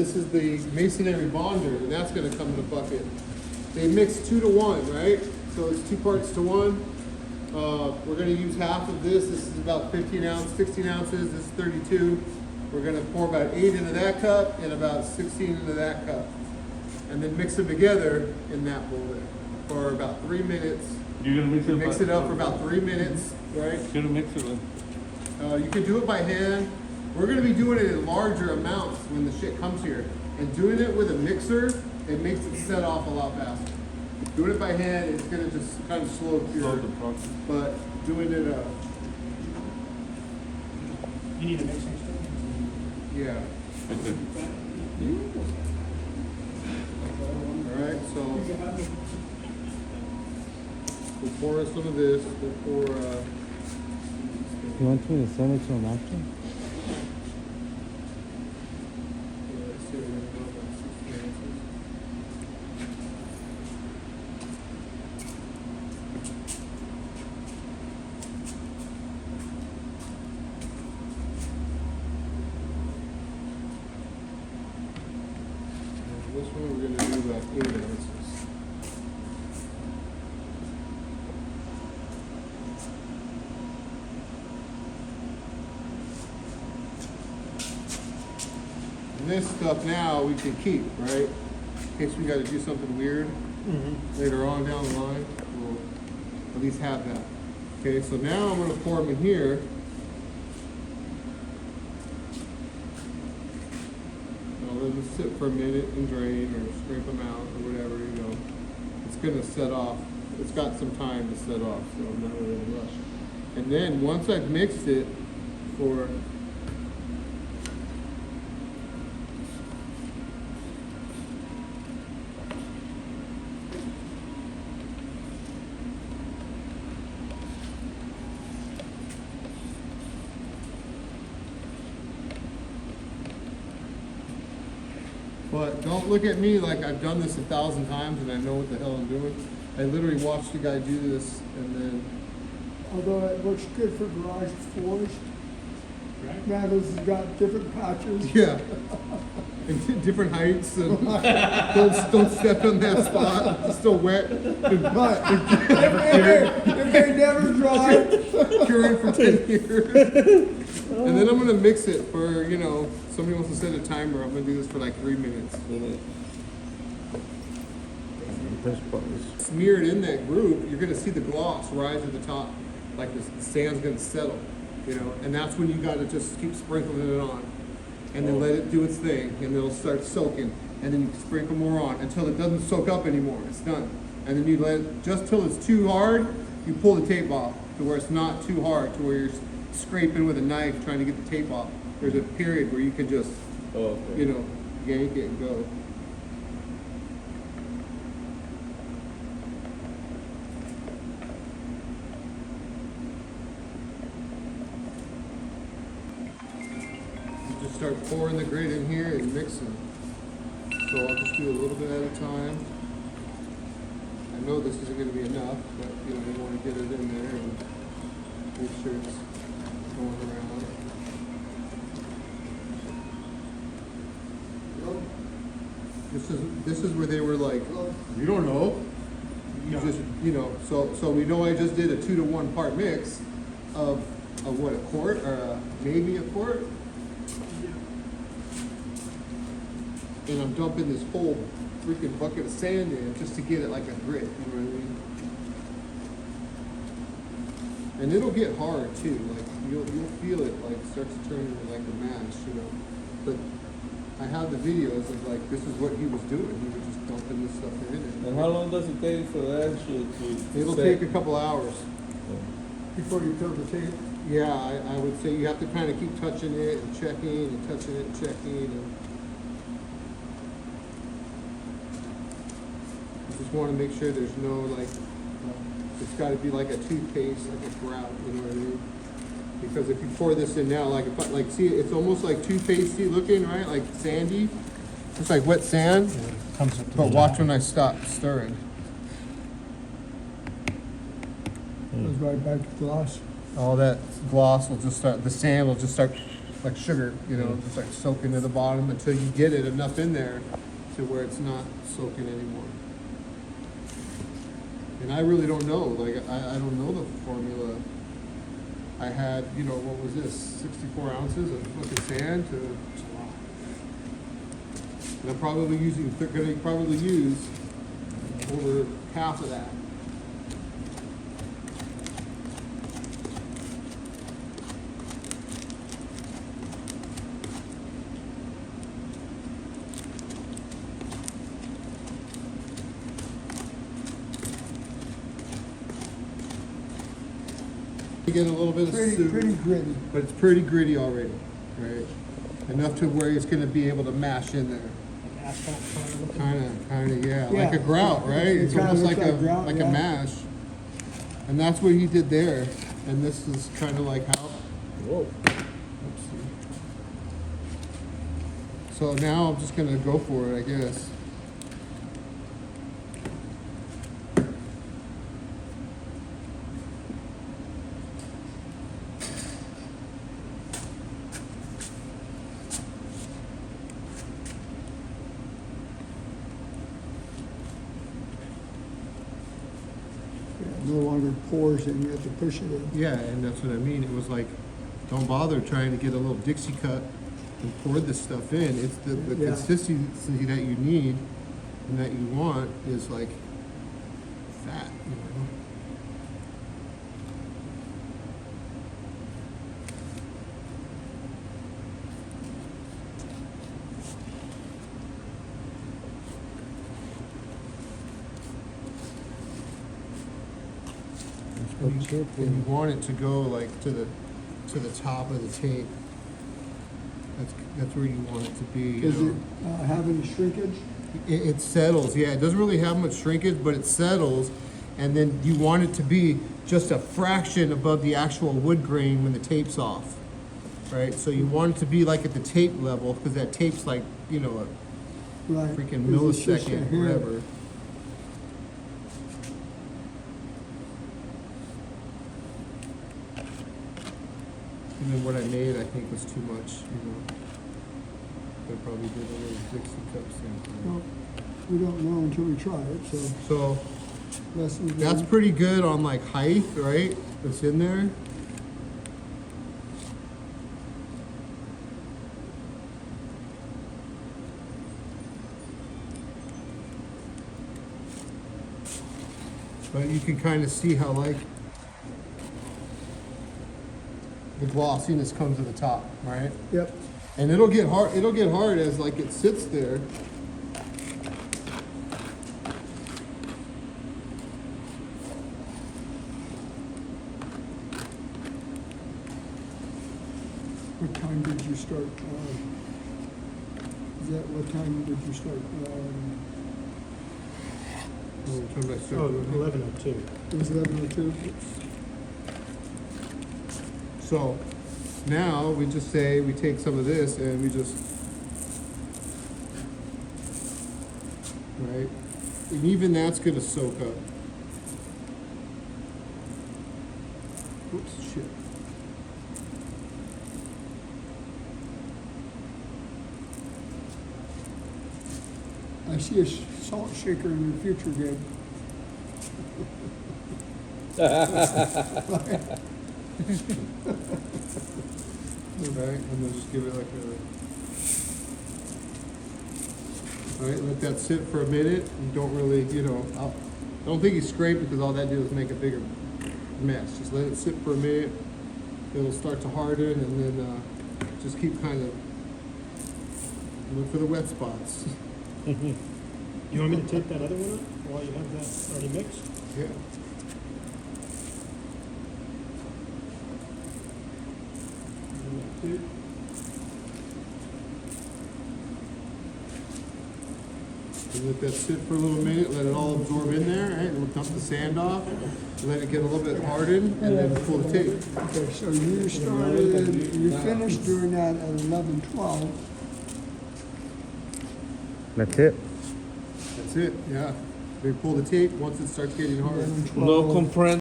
this is the masonry bonder, and that's gonna come in a bucket. They mix 2 to 1, right? So it's 2 parts to 1. We're gonna use half of this. This is about 16 ounces, this is 32. We're gonna pour about 8 into that cup and about 16 into that cup. And then mix them together in that bowl there for about 3 minutes. You're gonna Mix it up for about 3 minutes, right? You're gonna mix it with. You can do it by hand. We're gonna be doing it in larger amounts when the shit comes here. And doing it with a mixer, it makes it set off a lot faster. Doing it by hand, it's gonna just kind of slow cure. But doing it, You need a mixing spoon? yeah. All right, so we'll pour some of this. We'll pour. You want me to send it to him after? This one we're going to do about 8 ounces. And this stuff now we can keep, right? In case we got to do something weird later on down the line, we'll at least have that. Okay, so now I'm going to pour them in here. Let them sit for a minute and drain or scrape them out or whatever, you know. It's gonna set off. It's got some time to set off, so I'm not really in a rush. And then once I've mixed it for But don't look at me like I've done this 1,000 times and I know what the hell I'm doing. I literally watched the guy do this and then... Although it looks good for garage floors, Randall's has got different patches. Yeah. And different heights. And don't step on that spot. It's still wet. But if they never dry, Curing for 10 years. And then I'm going to mix it for, you know, somebody wants to set a timer. I'm going to do this for like 3 minutes. Smeared in that group, you're going to see the gloss rise to the top. Like the sand's going to settle, you know. And that's when you got to just keep sprinkling it on. And then let it do its thing. And it'll start soaking. And then you sprinkle more on until it doesn't soak up anymore. It's done. And then you let it, just till it's too hard, you pull the tape off to where it's not too hard, to where you're scraping with a knife trying to get the tape off. There's a period where you can just, you know, yank it and go. You just start pouring the grit in here and mixing. So I'll just do a little bit at a time. I know this isn't going to be enough, but you know, you want to get it in there and make sure it's going around. This is where they were like, you don't know. You just, you know, so we know I just did a 2 to 1 part mix of what, a quart or maybe a quart. And I'm dumping this whole freaking bucket of sand in just to get it like a grit, you know what I mean? And it'll get hard too, like you'll feel it like start to turn into like a mash, you know. But I have the videos of like this is what he was doing. He was just dumping this stuff in. And how long does it take for that shit to It'll set? take a couple hours. before you fill the tape. Yeah, I would say you have to kind of keep touching it and checking and touching it and checking. And you just want to make sure there's no like, it's got to be like a toothpaste, like a grout, you know what I mean? Because if you pour this in now, like if I, like see, it's almost like toothpastey looking, right? Like sandy, it's like wet sand. But watch when I stop stirring. Goes right back to gloss. All that gloss will just start, the sand will just start like sugar, you know, just like soaking to the bottom until you get it enough in there to where it's not soaking anymore. And I really don't know, like, I don't know the formula. I had, you know, what was this, 64 ounces of fucking sand to, and I'm probably gonna probably use over half of that. You get a little bit of soup, Pretty gritty. but it's pretty gritty already, right? Enough to where it's gonna be able to mash in there. Like asphalt kind of looking. Kind of, yeah, Yeah. like a grout, right? It It's kinda almost looks like a like grout, like yeah. a mash, and that's what he did there. And this is kind of like how. Whoa. So now I'm just gonna go for it, I guess. Yeah, no longer pours and you have to push it in. Yeah, and that's what I mean. It was like, don't bother trying to get a little Dixie cup and pour this stuff in. It's the Yeah. consistency that you need and that you want is like that, you know. And you want it to go like to the top of the tape. That's where you want it to be. You Does know? it have any shrinkage? It settles, yeah. It doesn't really have much shrinkage, but it settles, and then you want it to be just a fraction above the actual wood grain when the tape's off, right? So you want it to be like at the tape level, because that tape's like, you know, Right. a freaking Is it just a millisecond, hair? whatever. And then what I made, I think, was too much, you know. I probably did a little Dixie cup sample. Well, we don't know until we try it, so So lessons that's learned. pretty good on like height, right? That's in there. But you can kind of see how like the glossiness comes to the top, right? Yep. And it'll get hard. It'll get hard as like it sits there. What time did you start? What time did you start? Which one did I start Oh, doing? 11:02. It was 11:02. So now we just say we take some of this and we just, right? And even that's gonna soak up. Oops, shit. I see a salt shaker in your future, Gabe. Right, and then just give it like a. All right, let that sit for a minute. You don't really, you know, I don't think you scrape it because all that did was make a bigger mess. Just let it sit for a minute. It'll start to harden, and then just keep kind of look for the wet spots. You want me to take that other one up while you have that already mixed? Yeah. And let that sit for a little minute, let it all absorb in there, right? And we'll dump the sand off, let it get a little bit hardened, and then pull the tape. Okay, so you finished doing that at 11:12. That's it. That's it, yeah. They pull the tape once it starts getting hard. 11:12. No comprehend.